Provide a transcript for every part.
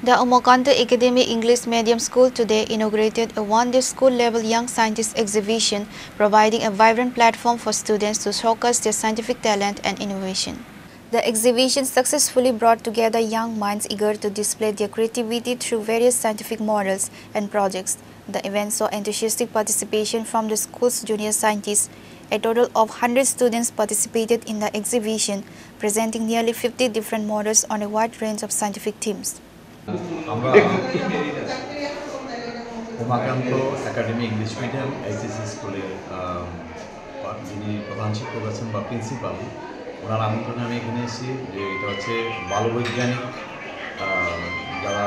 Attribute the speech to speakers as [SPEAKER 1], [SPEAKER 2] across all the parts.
[SPEAKER 1] The Umakanto Academy English Medium School today inaugurated a one-day school-level Young Scientists exhibition, providing a vibrant platform for students to showcase their scientific talent and innovation. The exhibition successfully brought together young minds eager to display their creativity through various scientific models and projects. The event saw enthusiastic participation from the school's junior scientists. A total of 100 students participated in the exhibition, presenting nearly 50 different models on a wide range of scientific themes.
[SPEAKER 2] আমরা Umakanta academy English medium HSC স্কুলের যিনি প্রধান শিক্ষক আছেন বা principal, ওনার আমন্ত্রণে আমি এখানে এসেছি যে এটা হচ্ছে বালবৈজ্ঞানিক যারা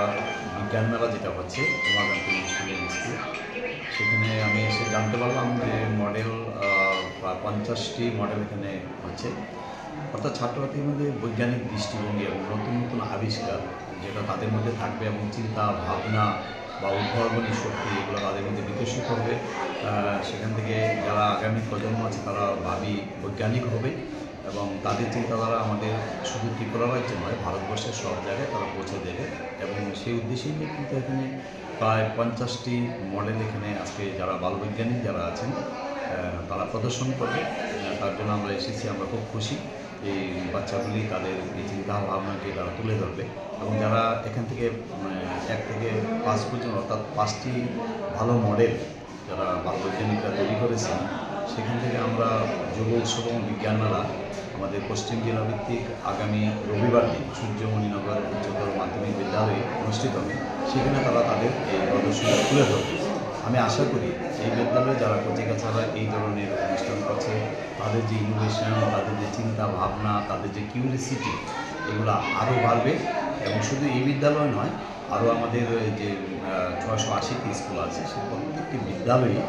[SPEAKER 2] বিজ্ঞান মেলা যেটা হচ্ছে উমাকান্ত ইংলিশ মিডিয়াম স্কুল, সেখানে আমি এসে জানতে পারলাম যে মডেল প্রায় 50টি মডেল এখানে হচ্ছে। অর্থাৎ ছাত্রছাত্রীর মধ্যে বৈজ্ঞানিক দৃষ্টিভঙ্গি এবং নতুন নতুন আবিষ্কার যেটা তাদের মধ্যে থাকবে এবং চিন্তা ভাবনা বা উদ্ভাবনী শক্তি এগুলো তাদের মধ্যে বিকশিত হবে। সেখান থেকে যারা আগামী প্রজন্ম আছে তারা ভাবী বৈজ্ঞানিক হবে এবং তাদের চিন্তাধারা আমাদের শুধু ত্রিপুরা রাজ্যে নয়, ভারতবর্ষের সব জায়গায় তারা পৌঁছে দেবে এবং সেই উদ্দেশ্যেই কিন্তু এখানে প্রায় 50টি মডেল এখানে আজকে যারা বালবৈজ্ঞানিক যারা আছেন তারা প্রদর্শন করবে। তার জন্য আমরা এসেছি, আমরা খুব খুশি। এই বাচ্চাগুলি তাদের এই চিন্তা ভাবনাকে তারা তুলে ধরবে এবং যারা এখান থেকে 1 থেকে 5 পর্যন্ত অর্থাৎ 5টি ভালো মডেল যারা বালবৈজ্ঞানিকরা তৈরি করেছেন, সেখান থেকে আমরা যুব উৎসব এবং বিজ্ঞান মেলা আমাদের পশ্চিম জেলা ভিত্তিক আগামী রবিবার দিন সূর্যমণিনগর উচ্চতর মাধ্যমিক বিদ্যালয়ে অনুষ্ঠিত হবে। সেখানে তারা তাদের এই প্রদর্শনী তুলে ধরবে। আমি আশা করি এই বিদ্যালয়ে যারা কচিকাচারা এই ধরনের অনুষ্ঠান করছে তাদের যে ইনোভেশন, তাদের যে চিন্তা ভাবনা, তাদের যে কিউরিয়াসিটি, এগুলো আরও বাড়বে এবং শুধু এই বিদ্যালয় নয়, আরও আমাদের যে 680টি স্কুল আছে সেই প্রত্যেকটি বিদ্যালয়ে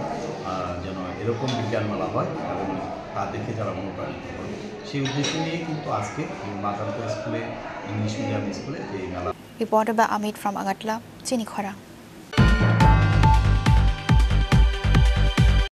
[SPEAKER 2] যেন এরকম বিজ্ঞান মেলা হয় এবং তা দেখে যারা অনুপ্রাণিত হয়, সেই উদ্দেশ্য নিয়ে কিন্তু আজকে উমাকান্ত স্কুলে ইংলিশ মিডিয়াম স্কুলে এই মেলা।
[SPEAKER 1] Reported by Amit from Agatla, Chinikhara.